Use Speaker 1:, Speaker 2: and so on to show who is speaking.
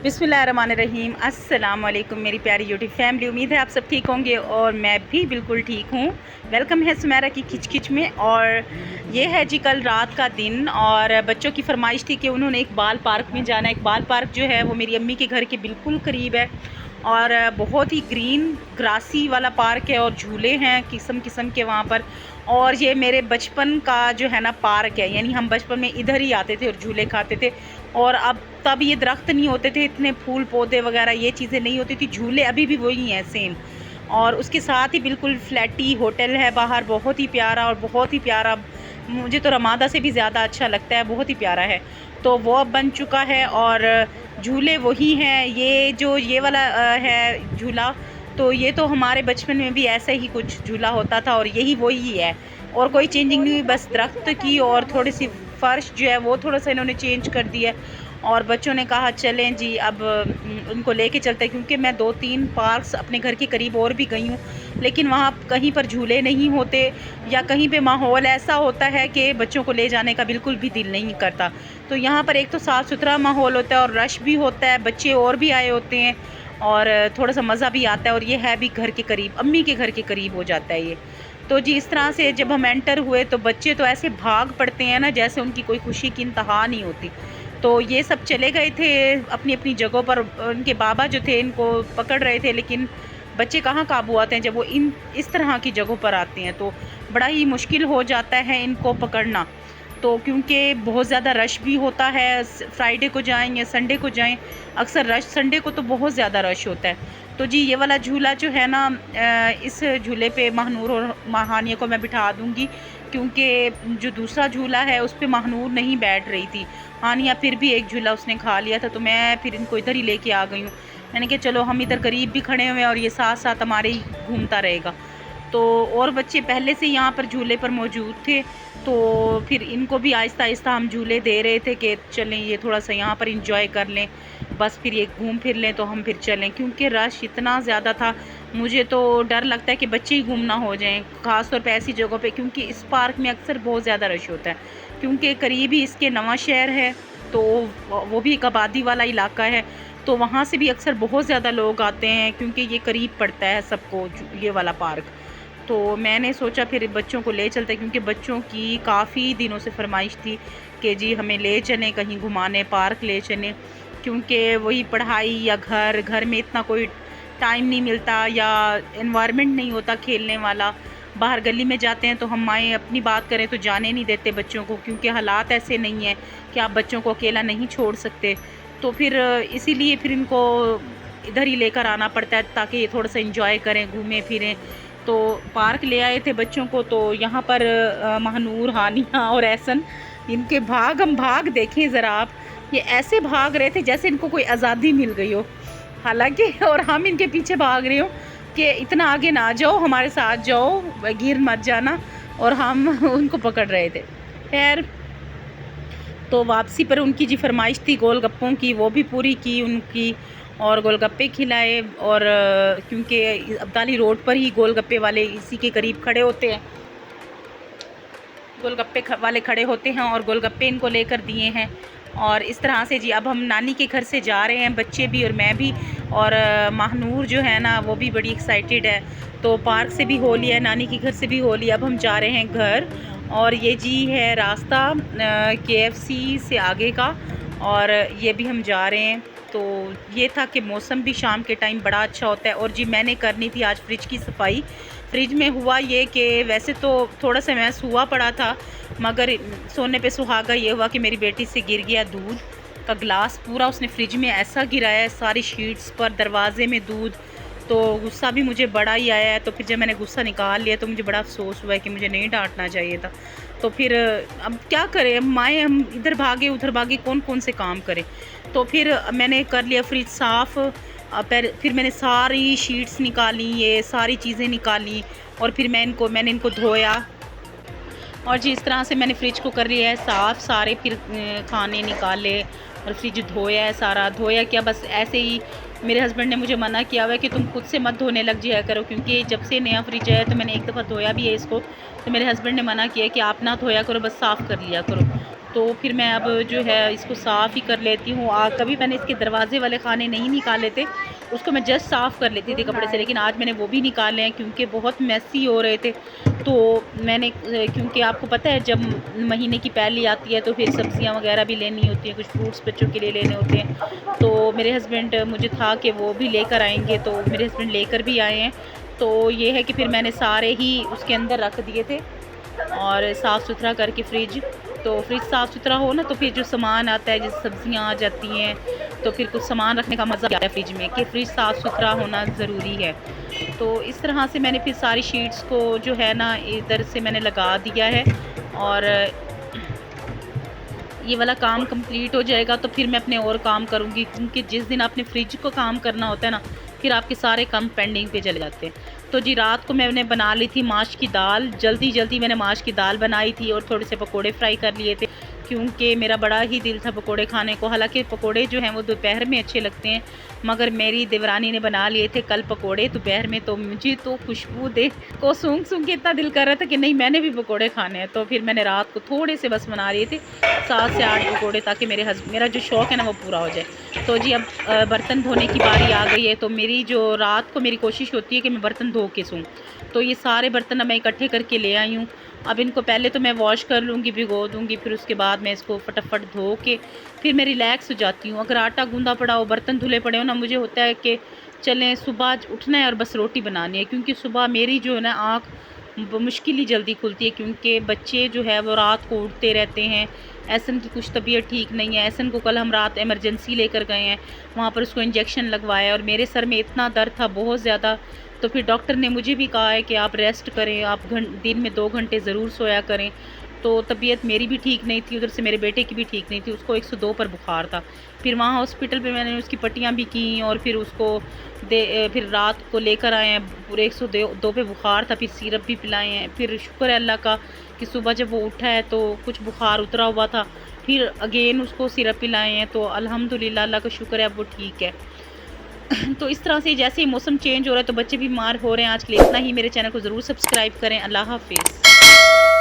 Speaker 1: बिस्मिल्लाहिर्रहमानिर्रहीम। अस्सलाम वालेकुम मेरी प्यारी यूट्यूब फैमिली। उम्मीद है आप सब ठीक होंगे और मैं भी बिल्कुल ठीक हूँ। वेलकम है सुमेरा की खिच में। और ये है जी कल रात का दिन और बच्चों की फरमाइश थी कि उन्होंने एक बाल पार्क में जाना। एक बाल पार्क जो है वो मेरी अम्मी के घर के बिल्कुल करीब है और बहुत ही ग्रीन ग्रासी वाला पार्क है और झूले हैं किस्म किस्म के वहाँ पर। और ये मेरे बचपन का जो है ना पार्क है, यानी हम बचपन में इधर ही आते थे और झूले खाते थे। और अब तब ये दरख्त नहीं होते थे, इतने फूल पौधे वगैरह ये चीज़ें नहीं होती थी। झूले अभी भी वही हैं सेम। और उसके साथ ही बिल्कुल फ्लैटी होटल है बाहर, बहुत ही प्यारा और बहुत ही प्यारा। मुझे तो रमादा से भी ज़्यादा अच्छा लगता है, बहुत ही प्यारा है। तो वो अब बन चुका है और झूले वही हैं। ये वाला है झूला, तो ये तो हमारे बचपन में भी ऐसा ही कुछ झूला होता था और यही वही है और कोई चेंजिंग नहीं हुई। बस दरख्त की और थोड़ी सी फ़र्श जो है वो थोड़ा सा इन्होंने चेंज कर दिया। और बच्चों ने कहा चलें जी अब उनको लेके चलते हैं, क्योंकि मैं 2-3 पार्क्स अपने घर के करीब और भी गई हूँ, लेकिन वहाँ कहीं पर झूले नहीं होते या कहीं पे माहौल ऐसा होता है कि बच्चों को ले जाने का बिल्कुल भी दिल नहीं करता। तो यहाँ पर एक तो साफ़ सुथरा माहौल होता है और रश भी होता है, बच्चे और भी आए होते हैं और थोड़ा सा मज़ा भी आता है। और ये है भी घर के करीब, अम्मी के घर के करीब हो जाता है ये। तो जी इस तरह से जब हम एंटर हुए तो बच्चे तो ऐसे भाग पड़ते हैं ना जैसे उनकी कोई खुशी की इंतहा नहीं होती। तो ये सब चले गए थे अपनी अपनी जगहों पर, उनके बाबा जो थे इनको पकड़ रहे थे, लेकिन बच्चे कहाँ काबू आते हैं जब वो इस तरह की जगहों पर आते हैं। तो बड़ा ही मुश्किल हो जाता है इनको पकड़ना। तो क्योंकि बहुत ज़्यादा रश भी होता है, फ्राइडे को जाएं या संडे को जाएं, अक्सर रश संडे को तो बहुत ज़्यादा रश होता है। तो जी ये वाला झूला जो है ना, इस झूले पे महानूर और महानिया को मैं बिठा दूँगी, क्योंकि जो दूसरा झूला है उस पे महानूर नहीं बैठ रही थी। हानिया फिर भी एक झूला उसने खा लिया था, तो मैं फिर इनको इधर ही लेके आ गई हूँ। मैंने कहा चलो हम इधर करीब भी खड़े हुए हैं और ये साथ साथ हमारे ही घूमता रहेगा। तो और बच्चे पहले से यहाँ पर झूले पर मौजूद थे, तो फिर इनको भी आहिस्ता आहिस्ता हम झूले दे रहे थे कि चलें ये थोड़ा सा यहाँ पर इंजॉय कर लें, बस फिर ये घूम फिर लें तो हम फिर चलें। क्योंकि रश इतना ज़्यादा था, मुझे तो डर लगता है कि बच्चे ही गुम ना हो जाएं, ख़ास तौर पे ऐसी जगहों पे, क्योंकि इस पार्क में अक्सर बहुत ज़्यादा रश होता है। क्योंकि करीब ही इसके नवा शहर है, तो वो भी एक आबादी वाला इलाका है, तो वहाँ से भी अक्सर बहुत ज़्यादा लोग आते हैं क्योंकि ये करीब पड़ता है सबको ये वाला पार्क। तो मैंने सोचा फिर बच्चों को ले चलते, क्योंकि बच्चों की काफ़ी दिनों से फरमाइश थी कि जी हमें ले चलें कहीं घुमाने, पार्क ले चलें। क्योंकि वही पढ़ाई या घर में इतना कोई टाइम नहीं मिलता या एनवायरनमेंट नहीं होता खेलने वाला। बाहर गली में जाते हैं तो हम माएँ अपनी बात करें तो जाने नहीं देते बच्चों को, क्योंकि हालात ऐसे नहीं हैं कि आप बच्चों को अकेला नहीं छोड़ सकते। तो फिर इसीलिए फिर इनको इधर ही लेकर आना पड़ता है ताकि ये थोड़ा सा इंजॉय करें, घूमें फिरें। तो पार्क ले आए थे बच्चों को, तो यहाँ पर महानूर, हानिया और एहसन, इनके हम भाग देखें ज़रा आप, ये ऐसे भाग रहे थे जैसे इनको कोई आज़ादी मिल गई हो। हालांकि और हम इनके पीछे भाग रहे हो कि इतना आगे ना जाओ, हमारे साथ जाओ, गिर मत जाना, और हम उनको पकड़ रहे थे। खैर तो वापसी पर उनकी जी फरमाइश थी गोलगप्पों की, वो भी पूरी की उनकी और गोलगप्पे खिलाए। और क्योंकि अब्दाली रोड पर ही गोलगप्पे वाले इसी के करीब खड़े होते हैं, गोलगप्पे वाले खड़े होते हैं और गोलगप्पे इनको लेकर दिए हैं। और इस तरह से जी अब हम नानी के घर से जा रहे हैं, बच्चे भी और मैं भी। और महानूर जो है ना वो भी बड़ी एक्साइटेड है, तो पार्क से भी हो लिया, नानी के घर से भी हो लिया, अब हम जा रहे हैं घर। और ये जी है रास्ता KFC से आगे का, और ये भी हम जा रहे हैं। तो ये था कि मौसम भी शाम के टाइम बड़ा अच्छा होता है। और जी मैंने करनी थी आज फ्रिज की सफाई। फ्रिज में हुआ ये कि वैसे तो थोड़ा सा मैस हुआ पड़ा था, मगर सोने पे सुहागा ये हुआ कि मेरी बेटी से गिर गया दूध का गिलास पूरा, उसने फ्रिज में ऐसा गिराया सारी शीट्स पर, दरवाजे में दूध। तो गुस्सा भी मुझे बड़ा ही आया है। तो फिर जब मैंने गुस्सा निकाल लिया तो मुझे बड़ा अफसोस हुआ है कि मुझे नहीं डांटना चाहिए था। तो फिर अब क्या करें माएँ, हम इधर भागे उधर भागे, कौन कौन से काम करें। तो फिर मैंने कर लिया फ्रिज साफ़। फिर मैंने सारी शीट्स निकाली, ये सारी चीज़ें निकाली, और फिर मैंने इनको धोया। और जी इस तरह से मैंने फ्रिज को कर लिया है साफ़ सारे, फिर खाने निकाले और फ्रिज धोया है सारा। धोया क्या, बस ऐसे ही मेरे हस्बैंड ने मुझे मना किया हुआ है कि तुम खुद से मत धोने लग जाया करो, क्योंकि जब से नया फ्रिज है तो मैंने एक दफ़ा धोया भी है इसको, तो मेरे हस्बैंड ने मना किया कि आप ना धोया करो, बस साफ़ कर लिया करो। तो फिर मैं अब जो है इसको साफ़ ही कर लेती हूँ। कभी मैंने इसके दरवाज़े वाले खाने नहीं निकाले थे, उसको मैं जस्ट साफ़ कर लेती थी कपड़े से, लेकिन आज मैंने वो भी निकाले हैं क्योंकि बहुत मैसी हो रहे थे। तो मैंने क्योंकि आपको पता है जब महीने की पहली आती है तो फिर सब्ज़ियाँ वगैरह भी लेनी होती हैं, कुछ फ्रूट्स बच्चों के लिए लेने होते हैं। तो मेरे हस्बैंड, मुझे था कि वो भी लेकर आएँगे, तो मेरे हस्बैंड लेकर भी आए हैं। तो ये है कि फिर मैंने सारे ही उसके अंदर रख दिए थे और साफ़ सुथरा करके फ्रिज। तो फ्रिज साफ़ सुथरा हो ना तो फिर जो सामान आता है, जैसे सब्ज़ियाँ आ जाती हैं, तो फिर कुछ सामान रखने का मज़ा आता है फ्रिज में, कि फ्रिज साफ़ सुथरा होना ज़रूरी है। तो इस तरह से मैंने फिर सारी शीट्स को जो है ना इधर से मैंने लगा दिया है, और ये वाला काम कंप्लीट हो जाएगा तो फिर मैं अपने और काम करूँगी, क्योंकि जिस दिन आपने फ्रिज को काम करना होता है ना, फिर आपके सारे काम पेंडिंग पे चले जाते हैं। तो जी रात को मैंने बना ली थी माश की दाल, जल्दी मैंने माश की दाल बनाई थी और थोड़े से पकोड़े फ्राई कर लिए थे, क्योंकि मेरा बड़ा ही दिल था पकोड़े खाने को। हालांकि पकोड़े जो हैं वो दोपहर में अच्छे लगते हैं, मगर मेरी देवरानी ने बना लिए थे कल पकोड़े दोपहर में, तो मुझे तो खुशबू देख को सूंघ के इतना दिल कर रहा था कि नहीं मैंने भी पकोड़े खाने हैं। तो फिर मैंने रात को थोड़े से बस बना लिए थे 7 से 8 पकोड़े, ताकि मेरा जो शौक़ है ना वो पूरा हो जाए। तो जी अब बर्तन धोने की बारी आ गई है। तो मेरी जो रात को मेरी कोशिश होती है कि मैं बर्तन धो के सूँ। तो ये सारे बर्तन अब मैं इकट्ठे करके ले आई हूँ। अब इनको पहले तो मैं वॉश कर लूँगी, भिगो दूँगी, फिर उसके बाद मैं इसको फटाफट धो के फिर मैं रिलैक्स हो जाती हूँ। अगर आटा गूँधा पड़ा हो, बर्तन धुले पड़े हो ना, मुझे होता है कि चलें सुबह उठना है और बस रोटी बनानी है, क्योंकि सुबह मेरी जो है ना आँख मुश्किल ही जल्दी खुलती है, क्योंकि बच्चे जो है वो रात को उठते रहते हैं। एहसन की कुछ तबीयत ठीक नहीं है। एहसन को कल हम रात इमरजेंसी लेकर गए हैं, वहाँ पर उसको इंजेक्शन लगवाया, और मेरे सर में इतना दर्द था बहुत ज़्यादा। तो फिर डॉक्टर ने मुझे भी कहा है कि आप रेस्ट करें, आप दिन में 2 घंटे ज़रूर सोया करें। तो तबीयत मेरी भी ठीक नहीं थी, उधर से मेरे बेटे की भी ठीक नहीं थी, उसको 102 पर बुखार था। फिर वहाँ हॉस्पिटल पे मैंने उसकी पट्टियाँ भी की, और फिर उसको फिर रात को लेकर आए हैं, पूरे 102 पे बुखार था, फिर सिरप भी पिलाए हैं। फिर शुक्र है अल्लाह का कि सुबह जब वो उठा है तो कुछ बुखार उतरा हुआ था, फिर अगेन उसको सिरप पिलाए हैं, तो अल्हम्दुलिल्लाह अल्लाह का शुक्र है अब वो ठीक है। तो इस तरह से जैसे ही मौसम चेंज हो रहा है तो बच्चे बीमार हो रहे हैं। आज के लिए इतना ही। मेरे चैनल को ज़रूर सब्सक्राइब करें। अल्लाह हाफिज़।